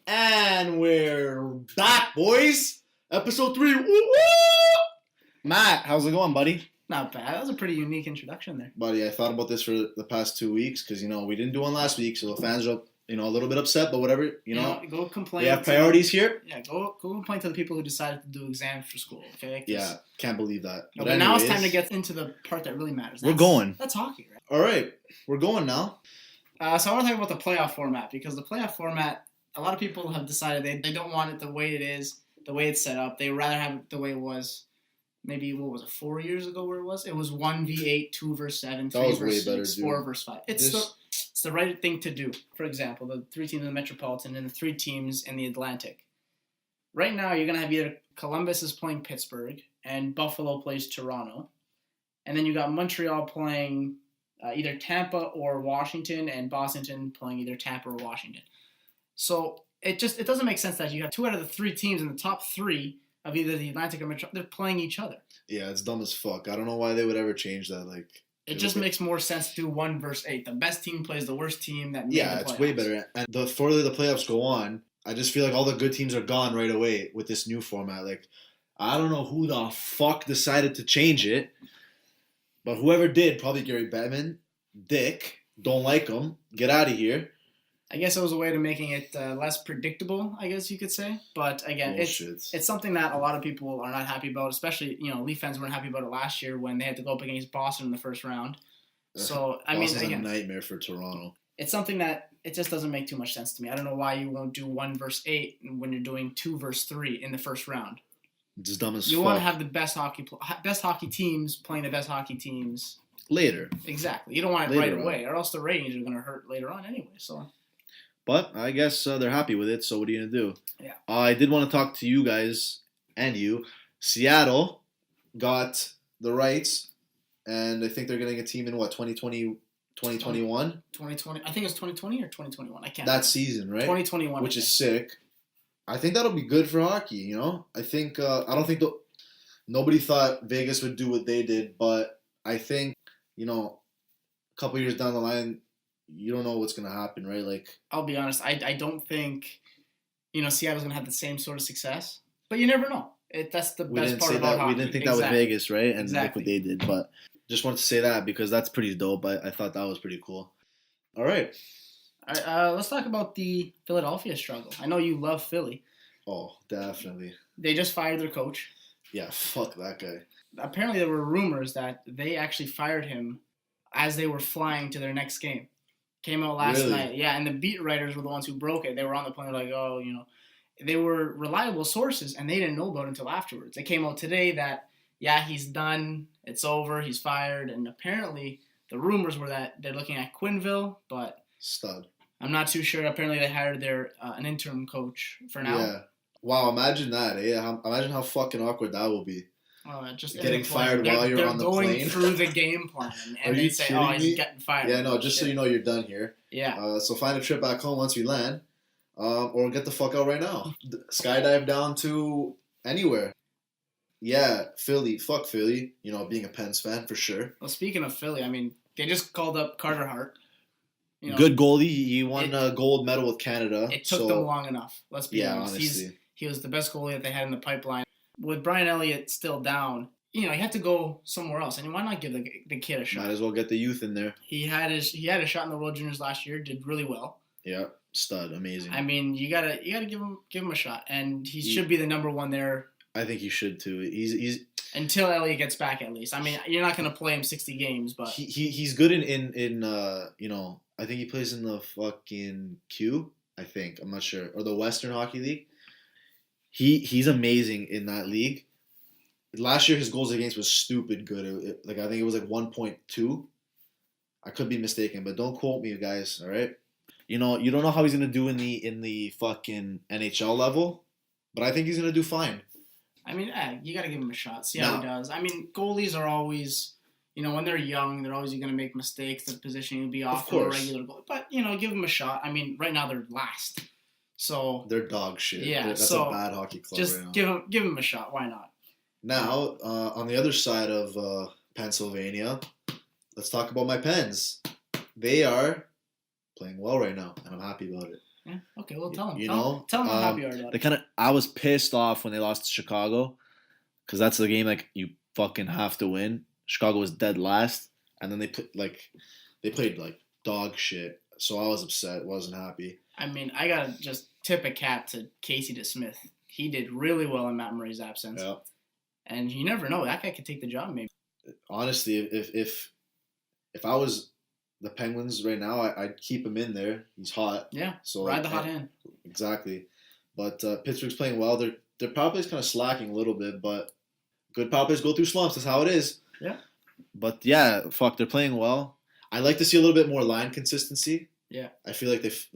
And we're back, boys. Episode 3. Woo woo! Matt, how's it going, buddy? Not bad. That was a pretty unique introduction there. Buddy, I thought about this for the past 2 weeks because, we didn't do one last week, so the fans are, a little bit upset, but whatever, Go complain. We have priorities here. Yeah, go complain to the people who decided to do exams for school, okay? Yeah, can't believe that. But now it's time to get into the part that really matters. We're going. That's hockey, right? All right, we're going now. So I want to talk about the playoff format because the playoff format, a lot of people have decided they don't want it the way it is, the way it's set up. They would rather have it the way it was. Maybe, 4 years ago where it was? It was 1v8, 2 versus 7, 3 versus 6, 4 versus 5. It's the right thing to do. For example, the 3 teams in the Metropolitan and the 3 teams in the Atlantic. Right now, you're going to have either Columbus is playing Pittsburgh and Buffalo plays Toronto. And then you got Montreal playing either Tampa or Washington and Boston playing either Tampa or Washington. So it doesn't make sense that you have 2 out of the 3 teams in the top 3 of either the Atlantic or Metro, they're playing each other. Yeah, it's dumb as fuck. I don't know why they would ever change that. It just makes more sense to do 1 versus 8. The best team plays the worst team that made the playoffs. It's way better. And the further the playoffs go on, I just feel like all the good teams are gone right away with this new format. I don't know who the fuck decided to change it, but whoever did, probably Gary Bettman, dick, don't like him, get out of here. I guess it was a way to making it less predictable, I guess you could say. But again, it's something that a lot of people are not happy about, especially, Leaf fans weren't happy about it last year when they had to go up against Boston in the first round. So, Boston's a nightmare for Toronto. It's something that it just doesn't make too much sense to me. I don't know why you won't do 1 versus 8 when you're doing 2 versus 3 in the first round. It's dumb as fuck. You want to have the best hockey teams playing the best hockey teams later. Exactly. You don't want it right away, or else the ratings are going to hurt later on anyway. So. But I guess they're happy with it, so what are you going to do? Yeah. I did want to talk to you guys and you. Seattle got the rights, and I think they're getting a team in, 2020, 2021? 2020. I think it's 2020 or 2021. I can't. That season, right? 2021. Which is sick. I think that'll be good for hockey, I think, I don't think nobody thought Vegas would do what they did, but I think, a couple years down the line, you don't know what's going to happen, right? I'll be honest, I don't think, Seattle's going to have the same sort of success. But you never know. That's the best part about hockey. We didn't think that with Vegas, right? And exactly. Look what they did. But just wanted to say that because that's pretty dope. I thought that was pretty cool. All right. All right, let's talk about the Philadelphia struggle. I know you love Philly. Oh, definitely. They just fired their coach. Yeah, fuck that guy. Apparently there were rumors that they actually fired him as they were flying to their next game. Came out last night. Yeah, and the beat writers were the ones who broke it. They were on the plane they were reliable sources, and they didn't know about it until afterwards. It came out today that, he's done, it's over, he's fired, and apparently the rumors were that they're looking at Quenneville, but stud. I'm not too sure. Apparently they hired an interim coach for now. Yeah. Wow, imagine that, eh? Imagine how fucking awkward that will be. Just getting fired while you're on the plane. They're going through the game plan, and they say, he's getting fired. Yeah, no, just so you know you're done here. Yeah. So find a trip back home once we land, or get the fuck out right now. Skydive down to anywhere. Yeah, Philly. Fuck Philly. Being a Pens fan for sure. Well, speaking of Philly, they just called up Carter Hart. Good goalie. He won a gold medal with Canada. It took them long enough. Let's be honest. Honestly. He was the best goalie that they had in the pipeline. With Brian Elliott still down, he had to go somewhere else. And why not give the kid a shot? Might as well get the youth in there. He had a shot in the World Juniors last year. Did really well. Yeah, stud, amazing. You gotta give him a shot, and he should be the number 1 there. I think he should too. He's until Elliott gets back at least. You're not gonna play him 60 games, but he's good in I think he plays in the fucking Q. I think, I'm not sure, or the Western Hockey League. He's amazing in that league. Last year his goals against was stupid good. I think it was 1.2. I could be mistaken, but don't quote me, guys. All right. You don't know how he's gonna do in the fucking NHL level, but I think he's gonna do fine. You gotta give him a shot. See how he does. Goalies are always, when they're young, they're always going to make mistakes. The position will be off for a regular goalie. But, give them a shot. Right now they're last. So they're dog shit. Yeah, that's a bad hockey club just right now. give them a shot. Why not? Now, on the other side of Pennsylvania, let's talk about my Pens. They are playing well right now, and I'm happy about it. Yeah. Okay. Well, tell him. You Tell him how happy you are about it. I was pissed off when they lost to Chicago because that's the game like you fucking have to win. Chicago was dead last, and then they played like dog shit. So I was upset. Wasn't happy. I mean, I gotta just tip a cap to Casey DeSmith. He did really well in Matt Murray's absence. Yeah. And you never know, that guy could take the job maybe. Honestly, if I was the Penguins right now, I'd keep him in there. He's hot. Yeah. So Ride the hot hand. Exactly. But Pittsburgh's playing well. Their power play is kind of slacking a little bit, but good power plays go through slumps. That's how it is. Yeah. But yeah, they're playing well. I'd like to see a little bit more line consistency. Yeah. I feel like they've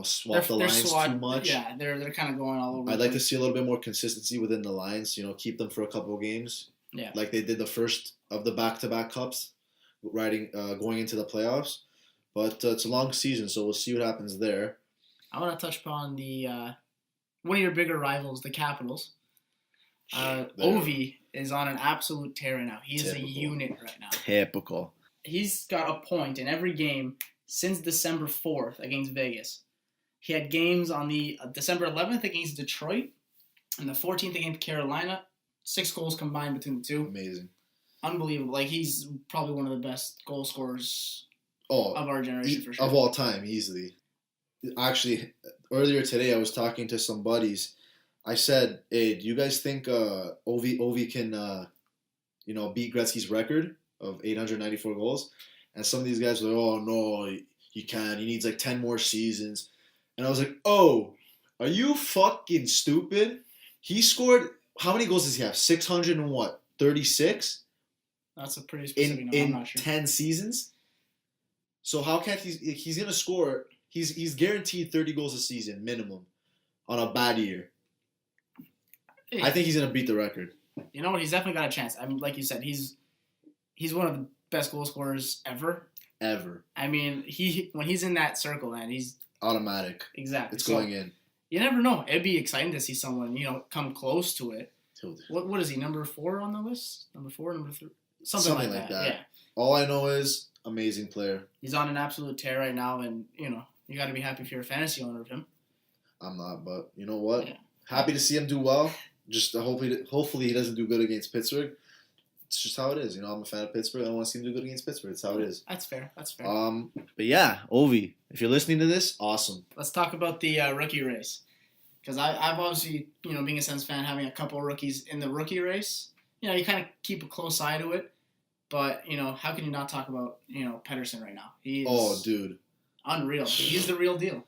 swapped the lines too much. Yeah, they're kind of going all over. I'd like to see a little bit more consistency within the lines. Keep them for a couple of games. Yeah. Like they did the first of the back-to-back cups, going into the playoffs. But it's a long season, so we'll see what happens there. I want to touch upon the one of your bigger rivals, the Capitals. Ovi is on an absolute tear right now. He's a unit right now. Typical. He's got a point in every game since December 4th against Vegas. He had games on the December 11th against Detroit and the 14th against Carolina. 6 goals combined between the two. Amazing. Unbelievable. Like, he's probably one of the best goal scorers of our generation, for sure. Of all time, easily. Actually, earlier today, I was talking to some buddies. I said, hey, do you guys think Ovi can beat Gretzky's record of 894 goals? And some of these guys were like, oh, no, he can't. He needs like 10 more seasons. And I was like, oh, are you fucking stupid? He scored, how many goals does he have? 636? That's a pretty specific number. I'm not sure. 10 seasons? So how can't he's going to score, he's guaranteed 30 goals a season, minimum, on a bad year. Hey, I think he's going to beat the record. You know what? He's definitely got a chance. I mean, like you said, he's one of the best goal scorers ever. Ever. I mean, when he's in that circle, man, he's automatic. Exactly. It's going in. You never know. It'd be exciting to see someone, come close to it. Totally. What is he, number 4 on the list? Number 4, number 3? Something like that. Yeah. All I know is amazing player. He's on an absolute tear right now, and, you got to be happy if you're a fantasy owner of him. I'm not, but you know what? Yeah. Happy to see him do well. Just hopefully he doesn't do good against Pittsburgh. It's just how it is. I'm a fan of Pittsburgh. I want to see him do good against Pittsburgh. It's how it is. That's fair. But yeah, Ovi, if you're listening to this, awesome. Let's talk about the rookie race. Because I've obviously, being a Sens fan, having a couple of rookies in the rookie race, you kind of keep a close eye to it. But, how can you not talk about, Pettersson right now? Oh, dude. Unreal. He's the real deal.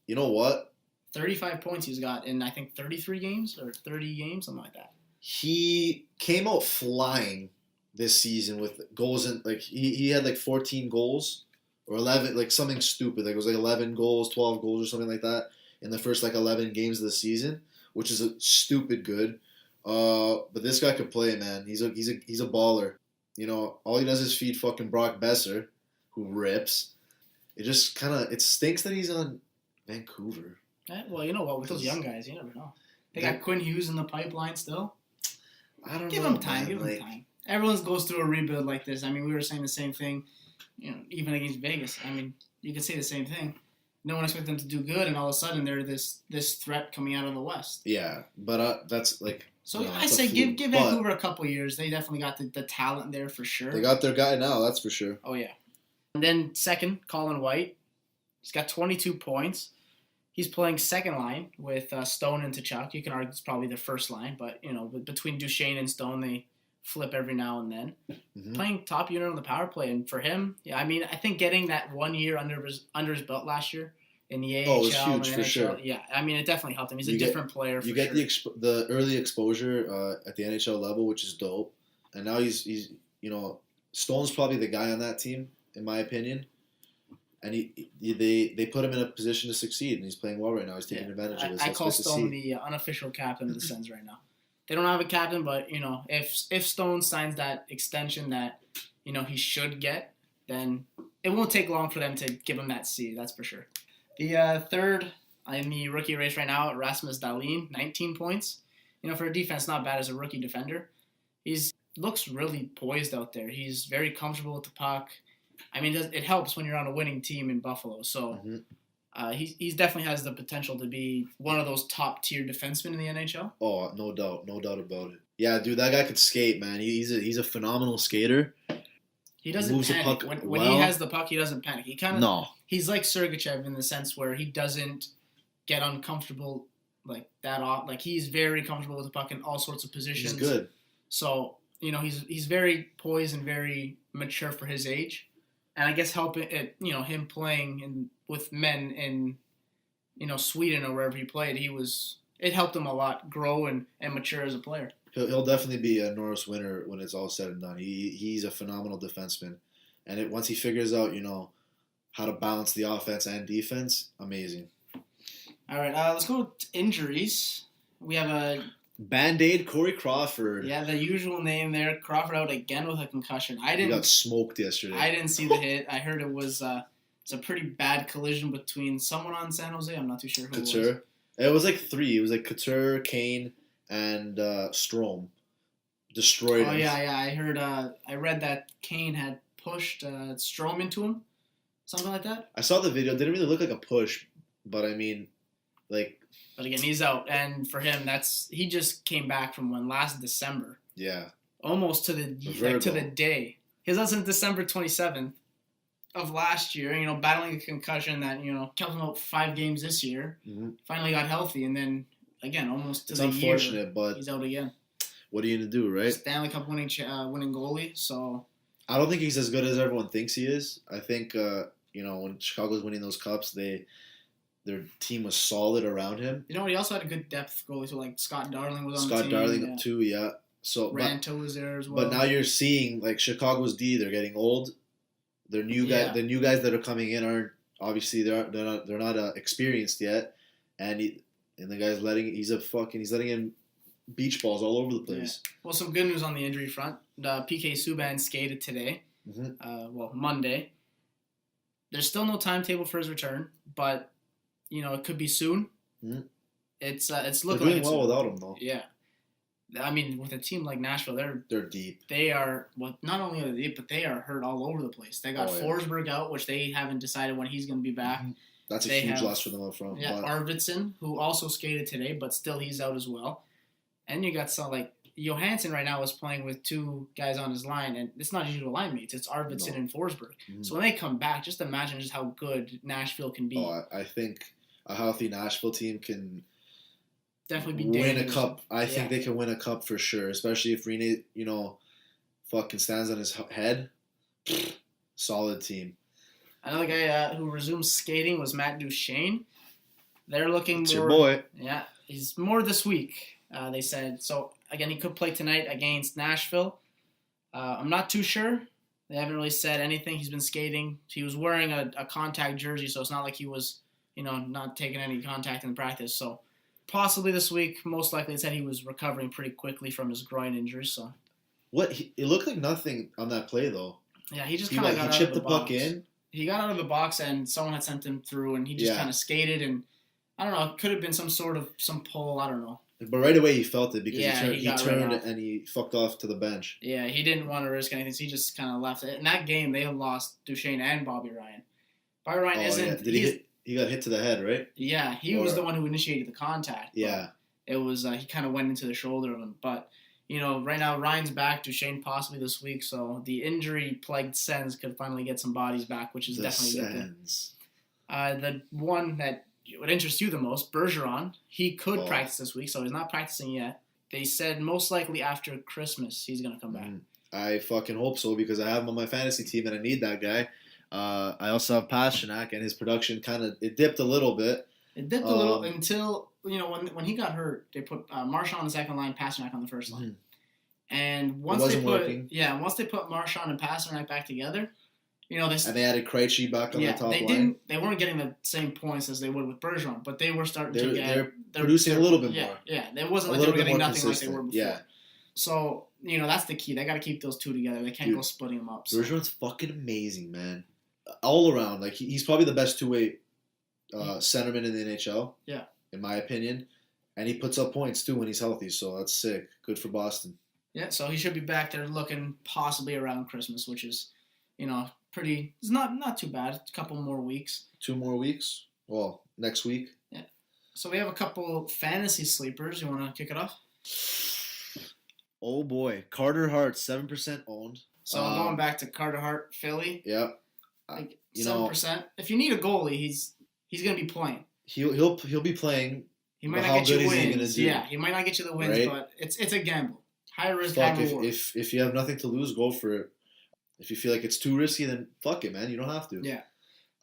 You know what? 35 points he's got in, I think, 33 games or 30 games, something like that. He came out flying this season with goals in, like, he had like 14 goals or 11, like something stupid. Like it was like 11 goals, 12 goals or something like that in the first like 11 games of the season, which is a stupid good. But this guy could play, man. He's a baller. All he does is feed fucking Brock Besser, who rips. It stinks that he's on Vancouver. Yeah, well, you know what? With those young guys, you never know. They got Quinn Hughes in the pipeline still. I don't know. Give him time. Give him time. Everyone goes through a rebuild like this. I mean, we were saying the same thing, even against Vegas. I mean, you could say the same thing. No one expected them to do good, and all of a sudden they're this threat coming out of the West. Yeah, but that's like. So I say give Vancouver a couple years. They definitely got the talent there for sure. They got their guy now, that's for sure. Oh yeah. And then second, Colin White. He's got 22 points. He's playing second line with Stone and Tkachuk. You can argue it's probably their first line, but between Duchesne and Stone, they flip every now and then. Mm-hmm. Playing top unit on the power play, and for him, yeah, I mean, I think getting that 1 year under his belt last year in the AHL, was huge for NHL, sure. Yeah, I mean, it definitely helped him. He's a different player. You get the early exposure at the NHL level, which is dope, and now he's Stone's probably the guy on that team, in my opinion. And they put him in a position to succeed, and he's playing well right now. He's taking advantage of this. I call Stone the unofficial captain of the Sens right now. They don't have a captain, but if Stone signs that extension that he should get, then it won't take long for them to give him that C. That's for sure. The third in the rookie race right now, Rasmus Dahlin, 19 points. For a defense, not bad as a rookie defender. He's looks really poised out there. He's very comfortable with the puck. I mean, it helps when you're on a winning team in Buffalo. So, He's definitely has the potential to be one of those top tier defensemen in the NHL. Oh, no doubt about it. Yeah, dude, that guy could skate, man. He's a phenomenal skater. He doesn't moves the panic. puck When well. he has the puck, he doesn't panic. He kind of No, he's like Sergachev in the sense where he doesn't get uncomfortable like that off. Like he's very comfortable with the puck in all sorts of positions. he's good. So he's very poised and very mature for his age, and I guess helping it him playing with men in Sweden or wherever he played, it helped him a lot grow and mature as a player. He'll definitely be a Norris winner when it's all said and done. He's a phenomenal defenseman, and once he figures out how to balance the offense and defense, amazing. All right, let's go to injuries. We have a Band-Aid Corey Crawford. Yeah, the usual name there. Crawford out again with a concussion. He got smoked yesterday. I didn't see the hit. I heard it was it's a pretty bad collision between someone on San Jose. I'm not too sure who Couture. it was. It was like three. It was like Couture, Kane, and Strome. Destroyed him. Oh yeah. I heard. I read that Kane had pushed Strome into him, something like that. I saw the video. It didn't really look like a push, but I mean, like. But again, he's out, and for him, he just came back from last December. Yeah. Almost to the day. He was out since December 27th of last year. Battling a concussion that kept him out 5 games this year. Mm-hmm. Finally got healthy, and then again, almost to it's the year, unfortunate, but he's out again. What are you gonna do, right? Stanley Cup winning goalie. So I don't think he's as good as everyone thinks he is. I think when Chicago's winning those cups, their team was solid around him. He also had a good depth goalie. So like Scott Darling was on the team. Scott Darling too, yeah. So Ranto was there as well. But now you're seeing like Chicago's D. They're getting old. Their new guys, the new guys that are coming in aren't obviously they're not experienced yet, and the guy's he's letting him beach balls all over the place. Yeah. Well, some good news on the injury front. PK Subban skated today. Mm-hmm. Monday. There's still no timetable for his return, but it could be soon. Mm-hmm. It's They're looking doing well without him though. Yeah. I mean, with a team like Nashville, they're deep. They are not only are they deep, but they are hurt all over the place. They got Forsberg out, which they haven't decided when he's going to be back. Mm-hmm. That's a huge loss for them up front. Yeah, Arvidsson, who also skated today, but still he's out as well. And you got some like Johansson right now is playing with 2 guys on his line, and it's not usual line mates. It's Arvidsson and Forsberg. Mm-hmm. So when they come back, just imagine just how good Nashville can be. Oh, I think a healthy Nashville team can definitely be win a cup. I think they can win a cup for sure, especially if Rene, fucking stands on his head. Solid team. Another guy who resumed skating was Matt Duchene. They're looking it's more. Your boy. Yeah, he's more this week. They said so. Again, he could play tonight against Nashville. I'm not too sure. They haven't really said anything. He's been skating. He was wearing a contact jersey, so it's not like he was, not taking any contact in practice. So possibly this week. Most likely, it said he was recovering pretty quickly from his groin injury. So it looked like nothing on that play though. Yeah, he just kind of got he chipped the puck in. He got out of the box and someone had sent him through, and he just kind of skated, and I don't know. It could have been some pull. I don't know. But right away he felt it because he turned right and he fucked off to the bench. Yeah, he didn't want to risk anything, so he just kind of left it. In that game, they lost Duchene and Bobby Ryan. Bobby Ryan isn't. Yeah. He got hit to the head, right? Yeah, he was the one who initiated the contact. Yeah. It was he kind of went into the shoulder of him, but. Right now Ryan's back, Duchene possibly this week, so the injury-plagued Sens could finally get some bodies back, which is definitely a good thing. The one that would interest you the most, Bergeron, he could practice this week, so he's not practicing yet. They said most likely after Christmas he's going to come back. I fucking hope so because I have him on my fantasy team and I need that guy. I also have Pastrnak, and his production it dipped a little bit. It dipped a little until... when he got hurt, they put Marchand on the second line, Pastrnak on the first line, and once they put Marchand and Pastrnak back together, and they added Krejci back on the top line. They weren't getting the same points as they would with Bergeron, but they were starting to get. They're producing a little bit more. Yeah, it wasn't like they were getting nothing consistent. like they were before. Yeah. So that's the key. They got to keep those two together. They can't go splitting them up. So. Bergeron's fucking amazing, man. All around, like he's probably the best two-way centerman in the NHL. Yeah. In my opinion. And he puts up points, too, when he's healthy, so that's sick. Good for Boston. Yeah, so he should be back there looking possibly around Christmas, which is, pretty... It's not too bad. It's a couple more weeks. 2 more weeks? Well, next week. So we have a couple fantasy sleepers. You want to kick it off? Oh boy, Carter Hart, 7% owned. So I'm going back to Carter Hart, Philly. Yeah. Like 7%. If you need a goalie, he's going to be playing. He'll be playing. He might But not how get you good is he wins. gonna do? Yeah, he might not get you the wins, Right? but it's a gamble. High risk, Fuck, high reward. if you have nothing to lose, go for it. If you feel like it's too risky, then fuck it, man. You don't have to. Yeah.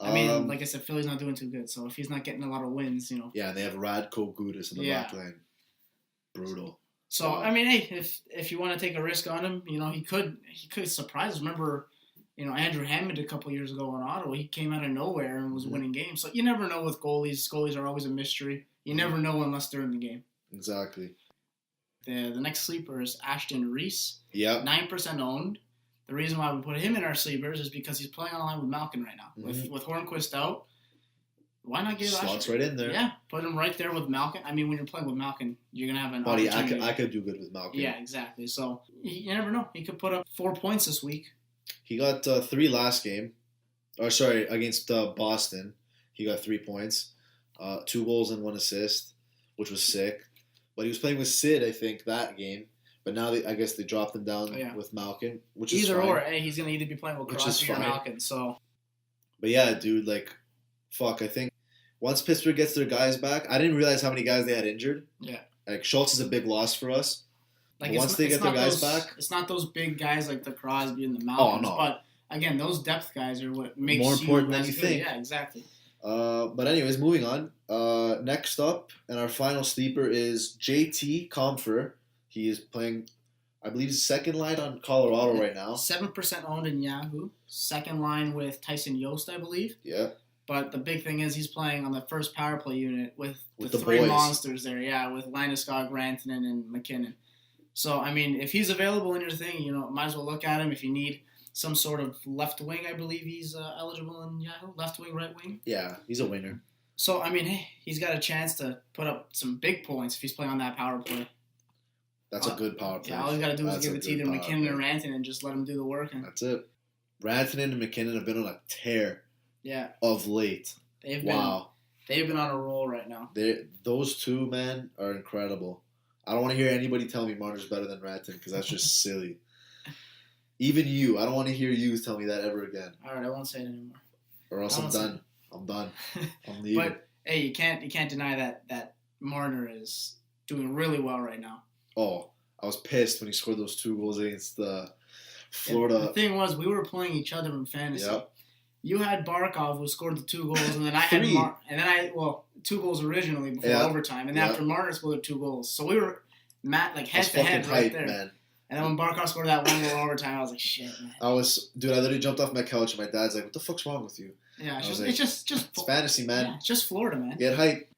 I mean, like I said, Philly's not doing too good, so if he's not getting a lot of wins, you know. Yeah, and they have Radko Gudas in the Yeah. back line. Brutal. So I mean, hey, if you want to take a risk on him, you know, he could surprise us. Remember, you know, Andrew Hammond a couple years ago in Ottawa, he came out of nowhere and was winning games. So you never know with goalies. Goalies are always a mystery. You never know unless they're in the game. Exactly. The next sleeper is Ashton Reese, Yeah. 9% owned. The reason why we put him in our sleepers is because he's playing on the line with Malkin right now. With Hornquist out, why not give Slots Ashton? right in there. Yeah, put him right there with Malkin. I mean, when you're playing with Malkin, you're gonna have an Buddy, opportunity. I could do good with Malcolm. Yeah, exactly. So you never know. He could put up 4 points this week. He got 3 last game. Or sorry, against Boston. He got 3 points. 2 goals and 1 assist, which was sick. But he was playing with Sid, I think, that game. But now I guess they dropped him down with Malkin, which is Either fine. or, hey, he's gonna either be playing with Which is Crosby or fine. Malkin. So But yeah, dude, like, fuck, I think once Pittsburgh gets their guys back, I didn't realize how many guys they had injured. Yeah. Like, Schultz is a big loss for us. like But once they get their guys back. it's not those big guys like the Crosby and the Malkins. no. But again, those depth guys are what makes More important you than as you good. think. Yeah, exactly. But anyways, moving on. Next up, and our final sleeper is JT Comfer. He is playing, I believe, he's second line on Colorado right now. 7% owned in Yahoo. Second line with Tyson Yost, I believe. Yeah. But the big thing is he's playing on the first power play unit with the the three boys. monsters there. Yeah, with Landeskog, Rantanen, and McKinnon. So, I mean, if he's available in your thing, you know, might as well look at him. If you need some sort of left wing, I believe he's eligible in Yahoo. Left wing, right wing. Yeah, he's a winner. So, I mean, hey, he's got a chance to put up some big points if he's playing on that power play. That's a good power play. Yeah, all he's got to do is That's give a it to good either power McKinnon or play. Rantanen and just let him do the work. And That's it. Rantanen and McKinnon have been on a tear yeah, of late. they've been on a roll right now. Those two, man, are incredible. I don't want to hear anybody tell me Marner's better than Rantanen because that's just silly. Even you. I don't want to hear you tell me that ever again. All right, I won't say it anymore. Or else I I'm won't say done. I'm done. I'm leaving. But hey, you can't deny that Marner is doing really well right now. Oh, I was pissed when he scored those 2 goals against the And Florida. the thing was, we were playing each other in fantasy. Yep. You had Barkov who scored the 2 goals, and then I had 3. and then I 2 goals originally before Yeah. overtime, and Yeah. after Marner scored the 2 goals, so we were like I was head to head fucking right hyped, there. man. And then when Barkov scored that 1 goal in overtime, I was like, shit, man. I literally jumped off my couch and my dad's like, what the fuck's wrong with you? Yeah, I was it's just It's fantasy, man. yeah, it's just Florida, man. Get hype.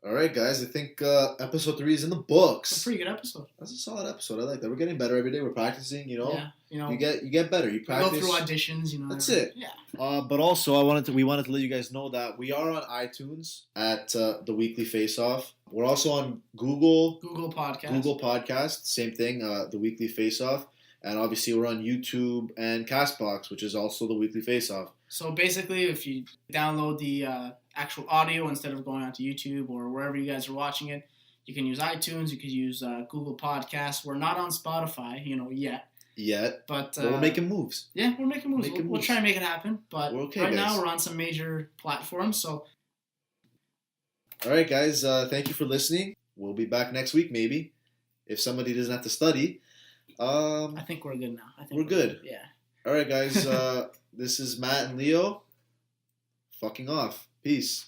All right, guys. I think episode 3 is in the It's a books. pretty good episode. That's a solid episode. I like that. We're getting better every day. We're practicing. You know, Yeah, you know, you get better. You we practice. go through auditions, you know. That's every- it. Yeah. But also, we wanted to let you guys know that we are on iTunes at the Weekly Face Off. We're also on Google Google Podcast. same thing, the Weekly Face Off, and obviously we're on YouTube and Castbox, which is also the Weekly Face Off. So basically, if you download the actual audio instead of going onto YouTube or wherever you guys are watching it, you can use iTunes. You could use Google Podcasts. We're not on Spotify, yet. Yet, But but we're making moves. yeah, we're making moves. Making We'll moves. try and make it happen. But We're okay, right guys. now, we're on some major platforms. So All right, guys. Thank you for listening. We'll be back next week, maybe, if somebody doesn't have to study. I think we're good now. I think We're good. Yeah. All right, guys. This is Matt and Leo. Fucking off. Peace.